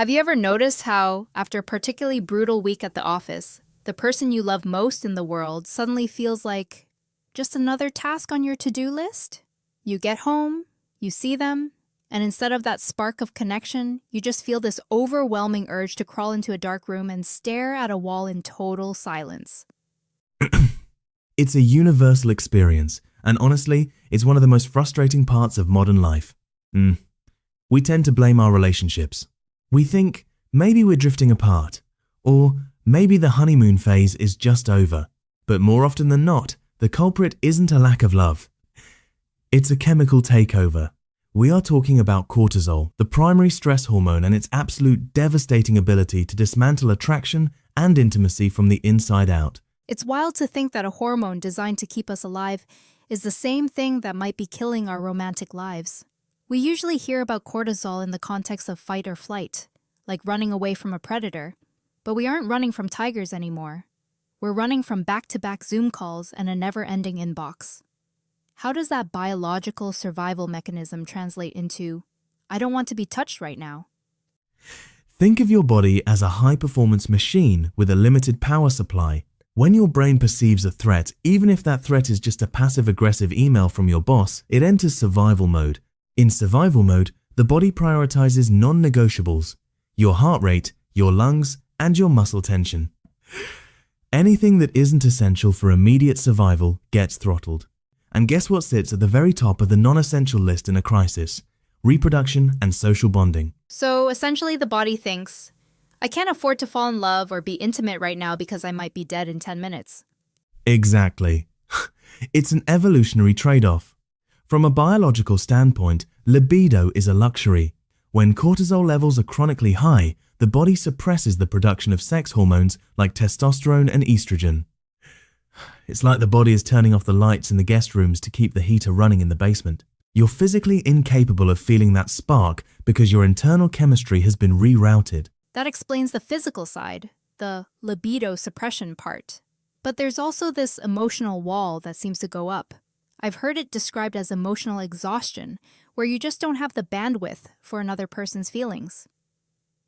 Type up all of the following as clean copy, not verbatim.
Have you ever noticed how, after a particularly brutal week at the office, the person you love most in the world suddenly feels like just another task on your to-do list? You get home, you see them, and instead of that spark of connection, you just feel this overwhelming urge to crawl into a dark room and stare at a wall in total silence. It's a universal experience, and honestly, it's one of the most frustrating parts of modern life. We tend to blame our relationships. We think maybe we're drifting apart, or maybe the honeymoon phase is just over. But more often than not, the culprit isn't a lack of love. It's a chemical takeover. We are talking about cortisol, the primary stress hormone, and its absolute devastating ability to dismantle attraction and intimacy from the inside out. It's wild to think that a hormone designed to keep us alive is the same thing that might be killing our romantic lives. We usually hear about cortisol in the context of fight or flight, like running away from a predator, but we aren't running from tigers anymore. We're running from back-to-back Zoom calls and a never-ending inbox. How does that biological survival mechanism translate into, I don't want to be touched right now? Think of your body as a high-performance machine with a limited power supply. When your brain perceives a threat, even if that threat is just a passive-aggressive email from your boss, it enters survival mode. In survival mode, the body prioritizes non-negotiables: your heart rate, your lungs, and your muscle tension. Anything that isn't essential for immediate survival gets throttled. And guess what sits at the very top of the non-essential list in a crisis? Reproduction and social bonding. So essentially the body thinks, I can't afford to fall in love or be intimate right now because I might be dead in 10 minutes. Exactly. It's an evolutionary trade-off. From a biological standpoint, libido is a luxury. When cortisol levels are chronically high, the body suppresses the production of sex hormones like testosterone and estrogen. It's like the body is turning off the lights in the guest rooms to keep the heater running in the basement. You're physically incapable of feeling that spark because your internal chemistry has been rerouted. That explains the physical side, the libido suppression part. But there's also this emotional wall that seems to go up. I've heard it described as emotional exhaustion, where you just don't have the bandwidth for another person's feelings.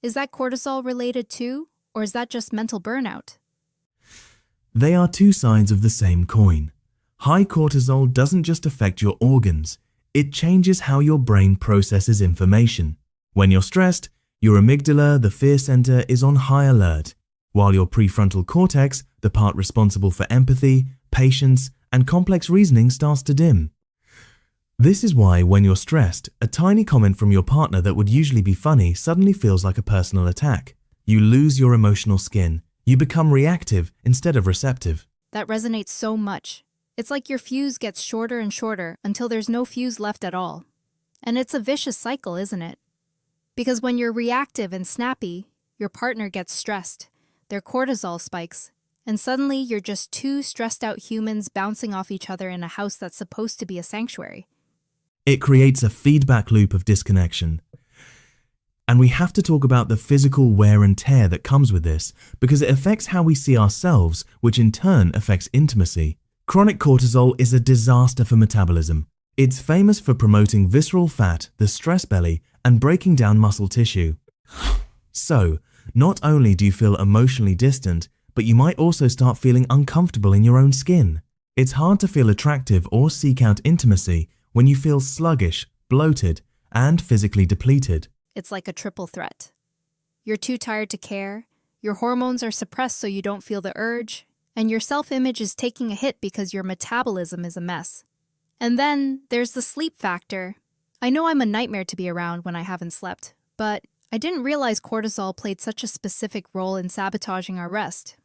Is that cortisol related too, or is that just mental burnout? They are two sides of the same coin. High cortisol doesn't just affect your organs, it changes how your brain processes information. When you're stressed, your amygdala, the fear center, is on high alert, while your prefrontal cortex, the part responsible for empathy, patience, and complex reasoning, starts to dim. This is why when you're stressed, a tiny comment from your partner that would usually be funny suddenly feels like a personal attack. You lose your emotional skin. You become reactive instead of receptive. That resonates so much. It's like your fuse gets shorter and shorter until there's no fuse left at all. And it's a vicious cycle, isn't it? Because when you're reactive and snappy, your partner gets stressed, their cortisol spikes, and suddenly you're just two stressed out humans bouncing off each other in a house that's supposed to be a sanctuary. It creates a feedback loop of disconnection. And we have to talk about the physical wear and tear that comes with this, because it affects how we see ourselves, which in turn affects intimacy. Chronic cortisol is a disaster for metabolism. It's famous for promoting visceral fat, the stress belly, and breaking down muscle tissue. So, not only do you feel emotionally distant, but you might also start feeling uncomfortable in your own skin. It's hard to feel attractive or seek out intimacy when you feel sluggish, bloated, and physically depleted. It's like a triple threat. You're too tired to care, your hormones are suppressed so you don't feel the urge, and your self-image is taking a hit because your metabolism is a mess. And then there's the sleep factor. I know I'm a nightmare to be around when I haven't slept, but I didn't realize cortisol played such a specific role in sabotaging our rest.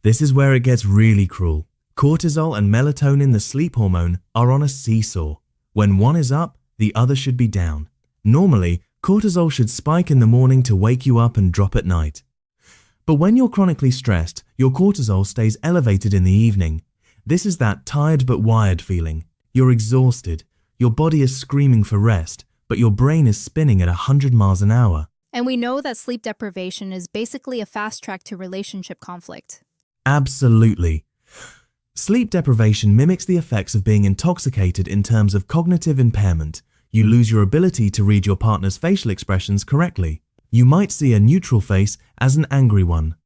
This is where it gets really cruel. Cortisol and melatonin, the sleep hormone, are on a seesaw. When one is up, the other should be down. Normally, cortisol should spike in the morning to wake you up and drop at night. But when you're chronically stressed, your cortisol stays elevated in the evening. This is that tired but wired feeling. You're exhausted. Your body is screaming for rest, but your brain is spinning at 100 miles an hour. And we know that sleep deprivation is basically a fast track to relationship conflict. Absolutely. Sleep deprivation mimics the effects of being intoxicated in terms of cognitive impairment. You lose your ability to read your partner's facial expressions correctly. You might see a neutral face as an angry one.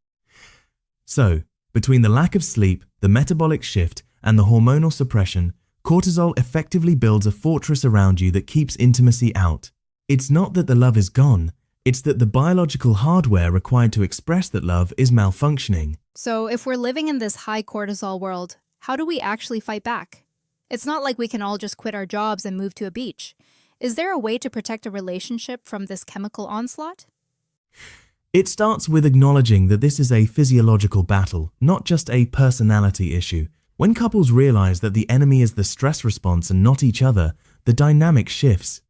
So, between the lack of sleep, the metabolic shift, and the hormonal suppression, cortisol effectively builds a fortress around you that keeps intimacy out. It's not that the love is gone, it's that the biological hardware required to express that love is malfunctioning. So if we're living in this high cortisol world, how do we actually fight back? It's not like we can all just quit our jobs and move to a beach. Is there a way to protect a relationship from this chemical onslaught? It starts with acknowledging that this is a physiological battle, not just a personality issue. When couples realize that the enemy is the stress response and not each other, the dynamic shifts.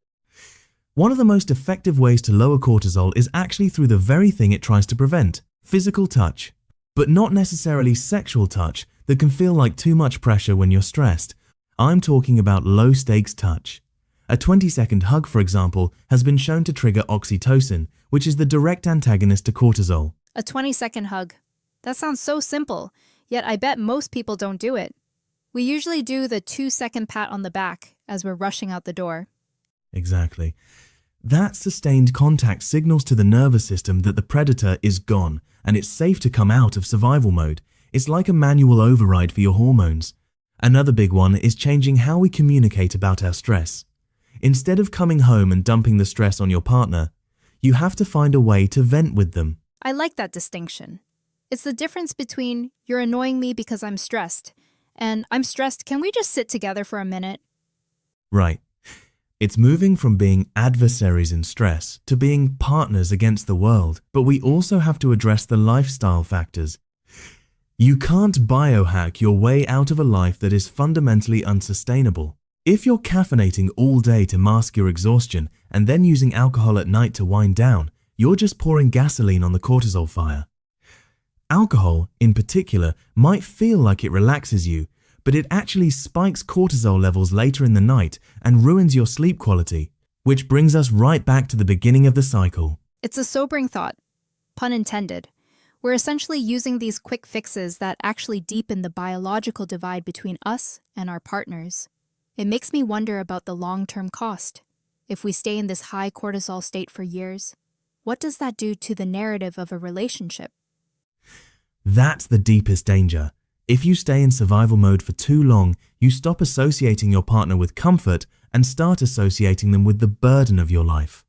One of the most effective ways to lower cortisol is actually through the very thing it tries to prevent: physical touch. But not necessarily sexual touch that can feel like too much pressure when you're stressed. I'm talking about low-stakes touch. A 20-second hug, for example, has been shown to trigger oxytocin, which is the direct antagonist to cortisol. A 20-second hug. That sounds so simple, yet I bet most people don't do it. We usually do the 2-second pat on the back as we're rushing out the door. Exactly. That sustained contact signals to the nervous system that the predator is gone and it's safe to come out of survival mode. It's like a manual override for your hormones. Another big one is changing how we communicate about our stress. Instead of coming home and dumping the stress on your partner, you have to find a way to vent with them. I like that distinction. It's the difference between "you're annoying me because I'm stressed" and "I'm stressed, can we just sit together for a minute?" Right. It's moving from being adversaries in stress to being partners against the world, but we also have to address the lifestyle factors. You can't biohack your way out of a life that is fundamentally unsustainable. If you're caffeinating all day to mask your exhaustion and then using alcohol at night to wind down, you're just pouring gasoline on the cortisol fire. Alcohol, in particular, might feel like it relaxes you, but it actually spikes cortisol levels later in the night and ruins your sleep quality, which brings us right back to the beginning of the cycle. It's a sobering thought, pun intended. We're essentially using these quick fixes that actually deepen the biological divide between us and our partners. It makes me wonder about the long-term cost. If we stay in this high cortisol state for years, what does that do to the narrative of a relationship? That's the deepest danger. If you stay in survival mode for too long, you stop associating your partner with comfort and start associating them with the burden of your life.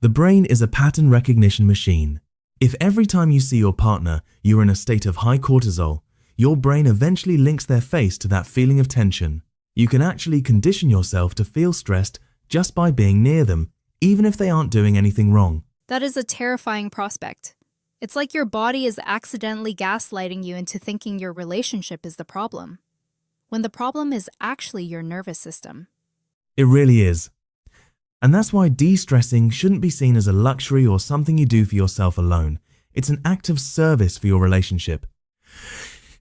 The brain is a pattern recognition machine. If every time you see your partner, you're in a state of high cortisol, your brain eventually links their face to that feeling of tension. You can actually condition yourself to feel stressed just by being near them, even if they aren't doing anything wrong. That is a terrifying prospect. It's like your body is accidentally gaslighting you into thinking your relationship is the problem, when the problem is actually your nervous system. It really is. And that's why de-stressing shouldn't be seen as a luxury or something you do for yourself alone. It's an act of service for your relationship.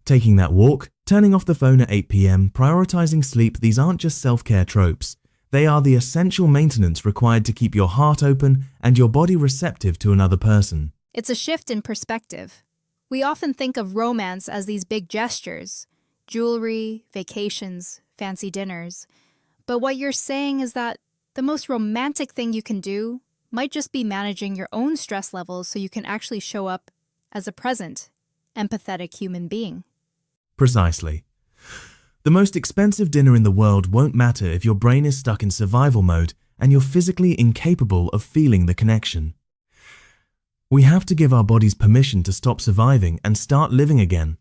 Taking that walk, turning off the phone at 8 p.m, prioritizing sleep, these aren't just self-care tropes. They are the essential maintenance required to keep your heart open and your body receptive to another person. It's a shift in perspective. We often think of romance as these big gestures, jewelry, vacations, fancy dinners. But what you're saying is that the most romantic thing you can do might just be managing your own stress levels so you can actually show up as a present, empathetic human being. Precisely. The most expensive dinner in the world won't matter if your brain is stuck in survival mode and you're physically incapable of feeling the connection. We have to give our bodies permission to stop surviving and start living again.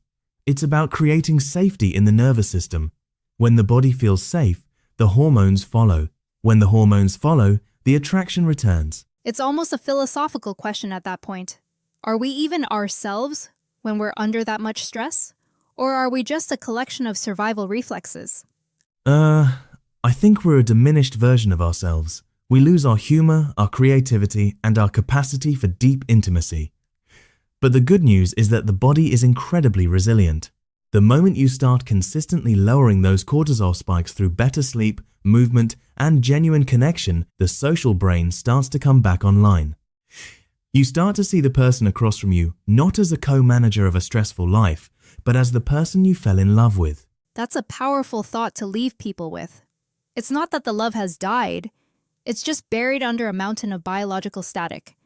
It's about creating safety in the nervous system. When the body feels safe, the hormones follow. When the hormones follow, the attraction returns. It's almost a philosophical question at that point. Are we even ourselves when we're under that much stress? Or are we just a collection of survival reflexes? I think we're a diminished version of ourselves. We lose our humor, our creativity, and our capacity for deep intimacy. But the good news is that the body is incredibly resilient. The moment you start consistently lowering those cortisol spikes through better sleep, movement, and genuine connection, the social brain starts to come back online. You start to see the person across from you not as a co-manager of a stressful life, but as the person you fell in love with. That's a powerful thought to leave people with. It's not that the love has died. It's just buried under a mountain of biological static.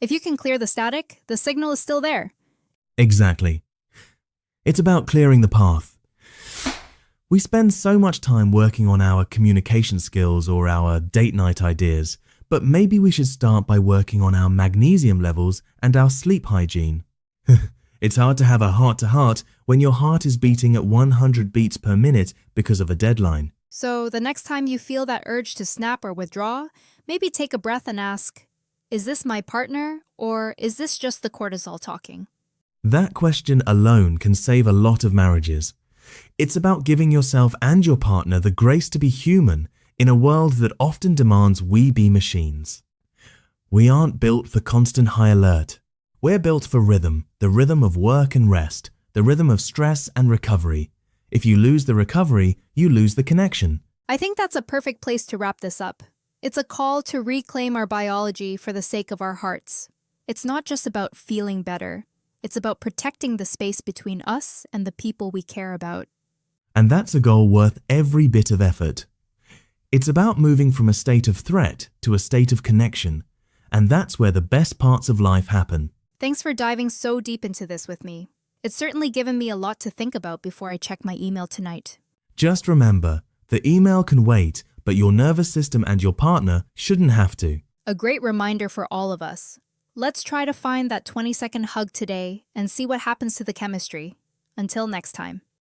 If you can clear the static, the signal is still there. Exactly. It's about clearing the path. We spend so much time working on our communication skills or our date night ideas, but maybe we should start by working on our magnesium levels and our sleep hygiene. It's hard to have a heart-to-heart when your heart is beating at 100 beats per minute because of a deadline. So the next time you feel that urge to snap or withdraw, maybe take a breath and ask, is this my partner or is this just the cortisol talking? That question alone can save a lot of marriages. It's about giving yourself and your partner the grace to be human in a world that often demands we be machines. We aren't built for constant high alert. We're built for rhythm, the rhythm of work and rest, the rhythm of stress and recovery. If you lose the recovery, you lose the connection. I think that's a perfect place to wrap this up. It's a call to reclaim our biology for the sake of our hearts. It's not just about feeling better. It's about protecting the space between us and the people we care about. And that's a goal worth every bit of effort. It's about moving from a state of threat to a state of connection. And that's where the best parts of life happen. Thanks for diving so deep into this with me. It's certainly given me a lot to think about before I check my email tonight. Just remember, the email can wait, but your nervous system and your partner shouldn't have to. A great reminder for all of us. Let's try to find that 20-second hug today and see what happens to the chemistry. Until next time.